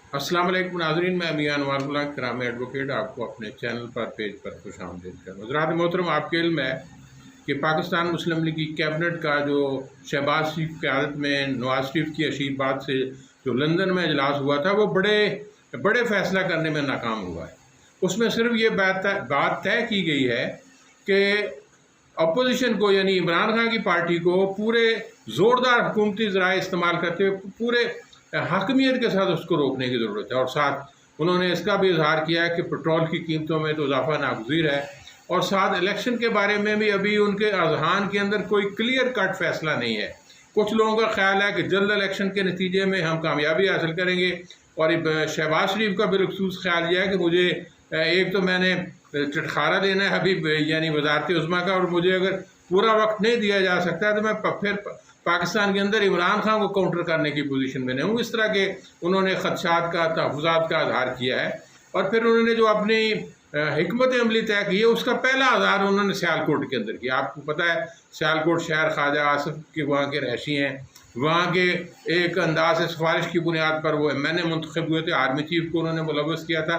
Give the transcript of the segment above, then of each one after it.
अस्सलाम वालेकुम नाज़रीन, मैं मियां अनवारुल्लाह करामी एडवोकेट आपको अपने चैनल पर पेज पर खुशामदीद करता हूँ। हज़रात मोहतरम, आपके इल्म है कि पाकिस्तान मुस्लिम लीग की कैबिनेट का जो शहबाज शरीफ की क़यादत में नवाज शरीफ की आशीर्वाद से जो लंदन में इजलास हुआ था, वो बड़े बड़े फ़ैसला करने में नाकाम हुआ है। उसमें सिर्फ ये बात तय की गई है कि अपोजिशन को, यानी इमरान खान की पार्टी को, पूरे ज़ोरदार हुकूमती ज़राए इस्तेमाल करते हुए पूरे हकमियत के साथ उसको रोकने की ज़रूरत है। और साथ उन्होंने इसका भी इजहार किया है कि पेट्रोल की कीमतों में तो इजाफा नागुज़ीर है, और साथ इलेक्शन के बारे में भी अभी उनके अज़हान के अंदर कोई क्लियर कट फैसला नहीं है। कुछ लोगों का ख्याल है कि जल्द इलेक्शन के नतीजे में हम कामयाबी हासिल करेंगे, और शहबाज शरीफ का बिलखसूस ख्याल यह है कि मुझे एक तो मैंने चटखारा देना है अभी, यानी वजारत उज़्मा का, और मुझे अगर पूरा वक्त नहीं दिया जा सकता तो मैं फिर पाकिस्तान के अंदर इमरान खान को काउंटर करने की पोजीशन में नहीं हूँ। इस तरह के उन्होंने खदशात का, तहफ़्फ़ुज़ात का इज़हार किया है। और फिर उन्होंने जो अपनी हिकमत अमली तय की है, उसका पहला इज़हार उन्होंने सियालकोट के अंदर किया। आपको पता है सियालकोट शहर ख्वाजा आसिफ के वहाँ के रहशी हैं, वहाँ के एक अंदाज से सिफारिश की बुनियाद पर वो MNA मुंतखब हुए थे, आर्मी चीफ को उन्होंने मुलव्वस किया था।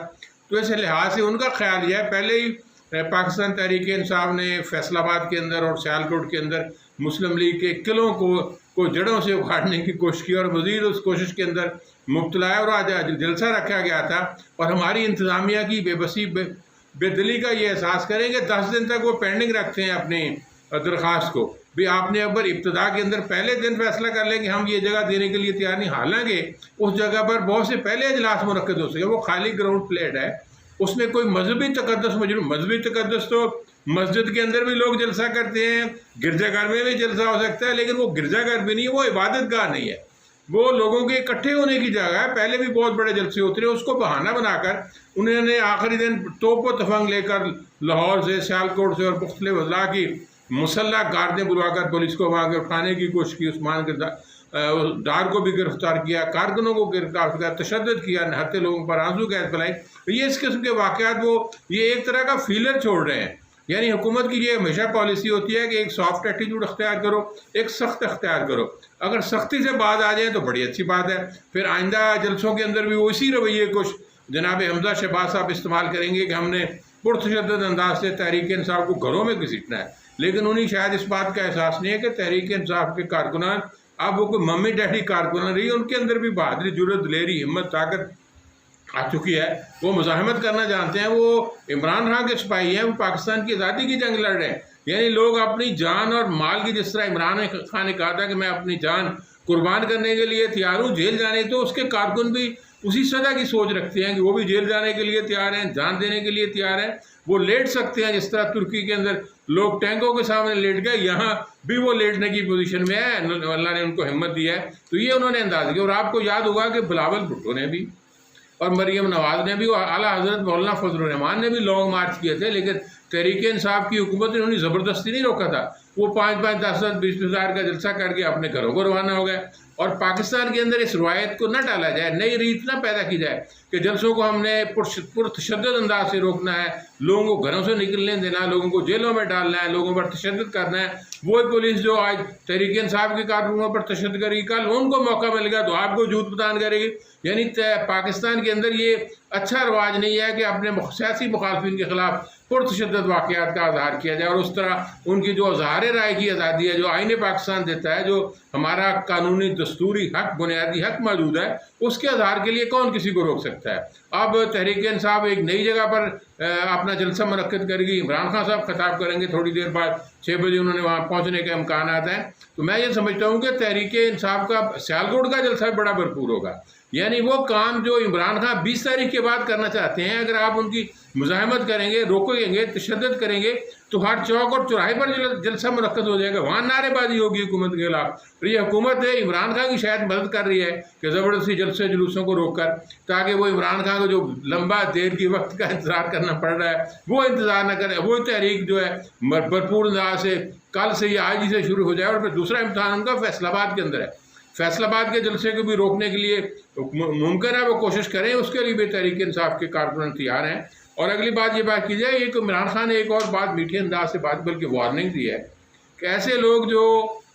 तो इस लिहाज से उनका ख्याल यह है, पहले ही पाकिस्तान तहरीक इंसाफ ने फैसलाबाद के अंदर और सियालकोट के अंदर मुस्लिम लीग के किलों को जड़ों से उखाड़ने की कोशिश की, और मज़ीद उस कोशिश के अंदर मुब्तला है। और आज जलसा रखा गया था, और हमारी इंतज़ामिया की बेबसी बेदली का ये एहसास करेंगे। 10 दिन तक वो पेंडिंग रखते हैं अपनी दरख्वास्त को भी। आपने अगर इब्तदा के अंदर पहले दिन फैसला कर लें कि हम ये जगह देने के लिए तैयार नहीं, हालांकि उस जगह पर बहुत से पहले इजलास मुनक्किद हो सके, वो खाली ग्राउंड प्लेट है, उसमें कोई मजहबी तकद्दुस मौजूद। मजहबी तकद्दुस तो मस्जिद के अंदर भी लोग जलसा करते हैं, गिरजाघर में भी जलसा हो सकता है, लेकिन वो गिरजाघर भी नहीं है, वो इबादत गाह नहीं है, वो लोगों के इकट्ठे होने की जगह है। पहले भी बहुत बड़े जलसे होते रहे, उसको बहाना बनाकर उन्होंने आखिरी दिन तोप व तफंग लेकर लाहौर से, सियालकोट से और मुख्तलिफ अजला की मुसल्लह गार्दें बुलवाकर पुलिस को वहाँ के उठाने की कोशिश की, उस्मान के डार को भी गिरफ्तार किया, कारकुनों को गिरफ्तार किया, तशद्दुद किया, नहते लोगों पर आंसू गैस फैलाई। ये इस किस्म के वाक़यात वो ये एक तरह का फीलर छोड़ रहे हैं। यानी हुकूमत की ये हमेशा पॉलिसी होती है कि एक सॉफ्ट एटीट्यूड अख्तियार करो, एक सख्त अख्तियार करो। अगर सख्ती से बात आ जाए तो बड़ी अच्छी बात है, फिर आइंदा जलसों के अंदर भी वो इसी रवैये को जनाब हमजा शहबाज साहब इस्तेमाल करेंगे कि हमने पुरतशद्दुद अंदाज से तहरीक इंसाफ को घरों में घसीटना है। लेकिन उन्हें शायद इस बात का एहसास नहीं है कि तहरीक इंसाफ के कारकुनान अब वो कोई मम्मी डैडी कारकुनान रही, उनके अंदर भी बहादुरी, जुर्रत, दिलेरी, हिम्मत, ताकत आ चुकी है। वो मुज़ाहमत करना जानते हैं, वो इमरान खान के सिपाही हैं, वो पाकिस्तान की आज़ादी की जंग लड़ रहे हैं। यानी लोग अपनी जान और माल की, जिस तरह इमरान खान ने कहा था कि मैं अपनी जान कुर्बान करने के लिए तैयार हूँ जेल जाने, तो उसके कारकुन भी उसी सदा की सोच रखते हैं कि वो भी जेल जाने के लिए तैयार हैं, जान देने के लिए तैयार हैं। वो लेट सकते हैं, जिस तरह तुर्की के अंदर लोग टैंकों के सामने लेट गए, यहाँ भी वो लेटने की पोजीशन में है, अल्लाह ने उनको हिम्मत दी है। तो ये उन्होंने अंदाज़ किया। और आपको याद होगा कि बिलावल भुट्टो ने भी और मरियम नवाज़ ने भी और आला हज़रत मौलाना फजलुर रहमान ने भी लॉन्ग मार्च किए थे, लेकिन तहरीक इंसाफ की हुकूमत ने उन्हें ज़बरदस्ती नहीं रोका था। वो 5-5, 10-10, 20 हज़ार का जलसा करके अपने घरों को रवाना हो गए। और पाकिस्तान के अंदर इस रवायत को न डाला जाए, नई रीत ना पैदा की जाए कि जलसों को हमने पुरतशद्दुद अंदाज से रोकना है, लोगों को घरों से निकलने देना, लोगों को जेलों में डालना है, लोगों पर तशद्दुद करना है। वो पुलिस जो आज तहरीक इंसाफ के कारकुनों पर तशद्दुद करेगी, कल उनको मौका मिलेगा तो आपको जूत प्रदान करेगी। यानी पाकिस्तान के अंदर ये अच्छा रवाज नहीं है कि अपने सियासी मुखालफिन के खिलाफ पुरतशद्दुद वाक़यात का इज़हार किया जाए, और उस तरह उनकी जो इज़हार राय की आज़ादी है, जो आईने पाकिस्तान देता है, जो हमारा कानूनी दस्तूरी हक, बुनियादी हक मौजूद है, उसके इज़हार के लिए कौन किसी को रोक सकता है। अब तहरीक इंसाफ एक नई जगह पर अपना जलसा मुनक्किद करेगी, इमरान खान साहब खिताब करेंगे, थोड़ी देर बाद 6 बजे उन्होंने वहाँ पहुँचने के इम्कान हैं। तो मैं ये समझता हूँ कि तहरीक इंसाफ का सियालकोट का जलसा बड़ा भरपूर होगा। यानी वो काम जो इमरान खान 20 तारीख के बाद करना चाहते हैं, अगर आप उनकी मुज़ाहमत करेंगे, रोकेंगे, तशद्दुद करेंगे, तो हर चौक और चौराहे पर जलसा मुनक्किद हो जाएगा, वहाँ नारेबाजी होगी हुकूमत के खिलाफ। और ये हुकूमत है इमरान खान की शायद मदद कर रही है कि ज़बरदस्ती जलसे जुलूसों को रोक कर, ताकि वो इमरान खान को जो लंबा देर की वक्त का इंतज़ार करना पड़ रहा है वो इंतज़ार न करें। वो तहरीक जो है भरपूर अंदाज से कल से या आज ही से शुरू हो जाए। और फिर दूसरा इम्तहान उनका फैसलाबाद के अंदर है। फैसलाबाद के जलसे को भी रोकने के लिए मुमकिन है वो कोशिश करें, उसके लिए भी तहरीक इंसाफ के कारकुन तैयार हैं। और अगली बात ये बात की जाए, एक इमरान खान ने एक और बात मीठे अंदाज से बात बल्कि वार्निंग दी है कि ऐसे लोग जो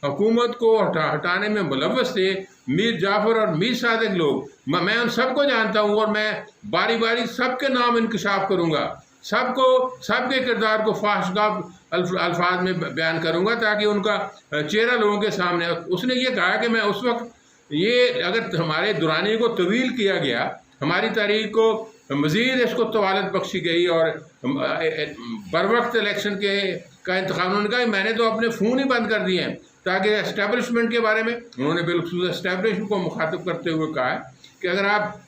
हुकूमत को हटाने में मुलव्वस थे मीर जाफ़र और मीर सादिक लोग, मैं उन सबको जानता हूँ और मैं बारी बारी सबके नाम इंकशाफ करूँगा, सबके किरदार को फाशगाब अल्फाज में बयान करूँगा ताकि उनका चेहरा लोगों के सामने। उसने ये कहा कि मैं उस वक्त ये अगर हमारे दुरानी को तवील किया गया, हमारी तारीख को मज़ीद इसको तवालत बख्शी गई और बर वक्त इलेक्शन का इंतखाब। उन्होंने कहा मैंने तो अपने फ़ोन ही बंद कर दिए हैं ताकि एस्टेब्लिशमेंट के बारे में उन्होंने बिल्कुल एस्टेब्लिशमेंट को मुखातिब करते हुए कहा है कि अगर आप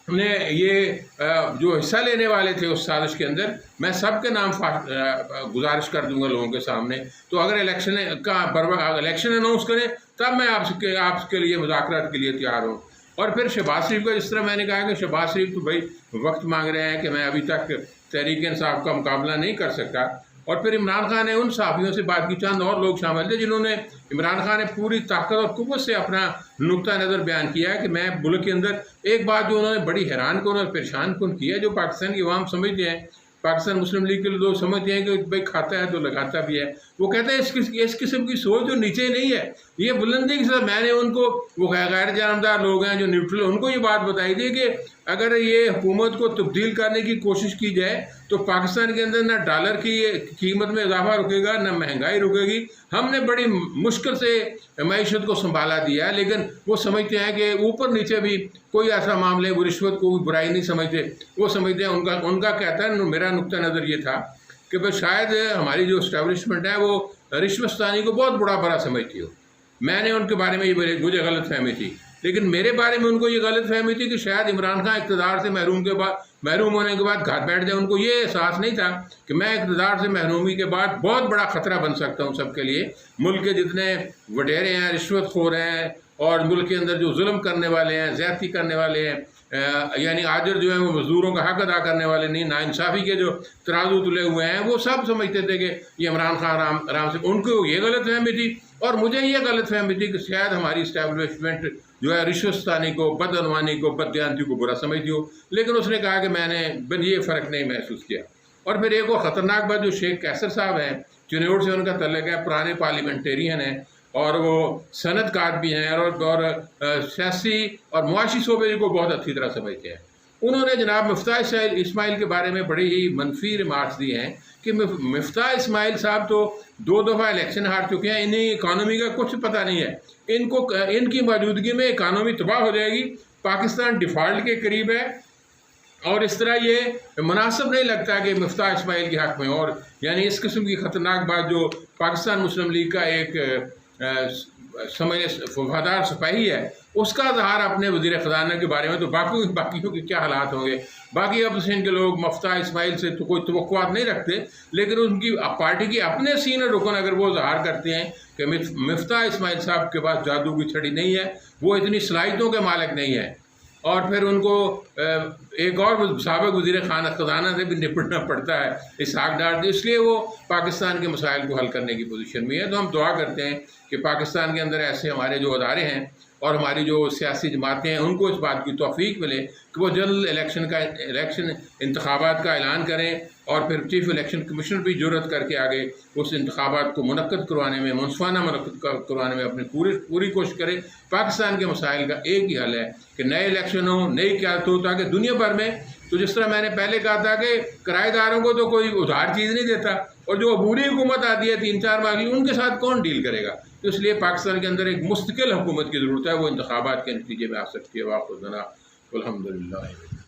ने ये जो हिस्सा लेने वाले थे उस साजिश के अंदर, मैं सबके नाम गुजारिश कर दूंगा लोगों के सामने, तो अगर इलेक्शन का इलेक्शन अनाउंस करें तब मैं आपके लिए मुज़ाकरात के लिए तैयार हूँ। और फिर शहबाज शरीफ का, जिस तरह मैंने कहा कि शहबाज शरीफ तो भाई वक्त मांग रहे हैं कि मैं अभी तक तहरीक इंसाफ का मुकाबला नहीं कर सकता। और फिर इमरान खान ने उन सहाफ़ियों से बात की, चंद और लोग शामिल थे जिन्होंने, इमरान खान ने पूरी ताकत और कुव्वत से अपना नुक्ता नज़र बयान किया है कि मैं मुल्क के अंदर एक बात जो उन्होंने बड़ी हैरान कन और परेशान कन की है, जो पाकिस्तान की अवाम समझते हैं, पाकिस्तान मुस्लिम लीग के लोग समझते हैं कि भाई खाता है तो लगाता भी है। वो कहते हैं इस किस्म की सोच जो नीचे नहीं है, ये बुलंदी के साथ मैंने उनको, वो गैर जानबदार लोग हैं जो न्यूट्रल, उनको ये बात बताई थी कि अगर ये हुकूमत को तब्दील करने की कोशिश की जाए तो पाकिस्तान के अंदर ना डॉलर की कीमत में इजाफा रुकेगा, ना महंगाई रुकेगी। हमने बड़ी मुश्किल से मईशत को संभाला दिया है, लेकिन वो समझते हैं कि ऊपर नीचे भी कोई ऐसा मामले, वो रिश्वत को भी बुराई नहीं समझते। वो समझते हैं, उनका कहता है, मेरा नुक्ता नज़र ये था कि भाई शायद हमारी जो इस्टेब्लिशमेंट है वो रिश्वतस्तानी को बहुत बड़ा समझती हो। मैंने उनके बारे में ये मुझे गलत फहमी थी, लेकिन मेरे बारे में उनको ये गलत फहमी थी कि शायद इमरान खान इक़्तिदार से महरूम होने के बाद घर बैठ जाए। उनको ये एहसास नहीं था कि मैं इक़्तिदार से महरूमी के बाद बहुत बड़ा ख़तरा बन सकता हूँ सबके लिए। मुल्क के जितने वडेरे हैं, रिश्वतखोर हैं और मुल्क के अंदर जो जुल्म करने वाले हैं, ज़्यादती करने वाले हैं, यानी आजर जो है वो मज़दूरों का हक़ अदा करने वाले नहीं, नाइंसाफ़ी के जो तराजू तुले हुए हैं, वो सब समझते थे कि ये इमरान खान आराम से, उनको ये गलत फहमी थी और मुझे ये गलत फहमी थी कि शायद हमारी इस्टेब्लिशमेंट जो है रिश्वतस्तानी को, बदअनवानी को, बददियानती को बुरा समझती हो। लेकिन उसने कहा कि मैंने ये फ़र्क नहीं महसूस किया। और फिर एक वो ख़तरनाक बात, जो शेख कैसर साहब हैं, चिन्नौर से उनका तल्लुक़ है, पुराने पार्लियामेंटेरियन हैं और वो सनदकार भी हैं और सियासी और मुआशी शोबे को बहुत अच्छी तरह समझते हैं। उन्होंने जनाब मिफ्ताह इस्माइल के बारे में बड़ी ही मनफी रिमार्क्स दिए हैं कि मिफ्ताह इस्माइल साहब तो 2 दफ़ा इलेक्शन हार चुके हैं, इन्हें इकानमी का कुछ पता नहीं है, इनकी मौजूदगी में इकानमी तबाह हो जाएगी, पाकिस्तान डिफ़ॉल्ट के करीब है और इस तरह ये मुनासिब नहीं लगता कि मिफ्ताह इस्माइल के हक़ में। और यानी इस किस्म की ख़तरनाक बात जो पाकिस्तान मुस्लिम लीग का एक वफादार सिपाही है, उसका इज़हार अपने वज़ीर ख़ज़ाना के बारे में, तो बाकियों के क्या हालात होंगे। बाकी अपोजिशन के लोग मिफ्ताह इस्माइल से तो कोई तवक्कुआत नहीं रखते, लेकिन उनकी पार्टी के अपने सीनियर रुकन अगर वो इज़हार करते हैं कि मिफ्ताह इस्माइल साहब के पास जादू की छड़ी नहीं है, वो इतनी सलाहियतों के मालिक नहीं है, और फिर उनको एक और साबिक़ वज़ीर ख़ज़ाना से भी निपटना पड़ता है, इसहाक़ डार, इसलिए वो पाकिस्तान के मसाइल को हल करने की पोजीशन में है। तो हम दुआ करते हैं कि पाकिस्तान के अंदर ऐसे हमारे जो अदारे हैं और हमारी जो सियासी जमातें हैं, उनको इस बात की तौफ़ीक मिले कि वो जल्द इलेक्शन इंतखाबात का ऐलान करें और फिर चीफ इलेक्शन कमिश्नर भी जुर्रत करके आगे उस इंतखाबात को मुनक्कद करवाने में, मुनसफाना मुनक्कद करवाने में अपनी पूरी कोशिश करें। पाकिस्तान के मसाइल का एक ही हल है कि नए इलेक्शन हो, नई क़यादत हो, ताकि दुनिया भर में, तो जिस तरह मैंने पहले कहा था कि किराएदारों को तो कोई उधार चीज़ नहीं देता, और जो अबूरी हुकूमत आती है 3-4 माह की, उनके साथ कौन डील करेगा। तो इसलिए पाकिस्तान के अंदर एक मुस्तकिल हुकूमत की ज़रूरत है, वो इंतखाबात के नतीजे में आ सकती है। वाक़िअतन अल्हम्दुलिल्लाह।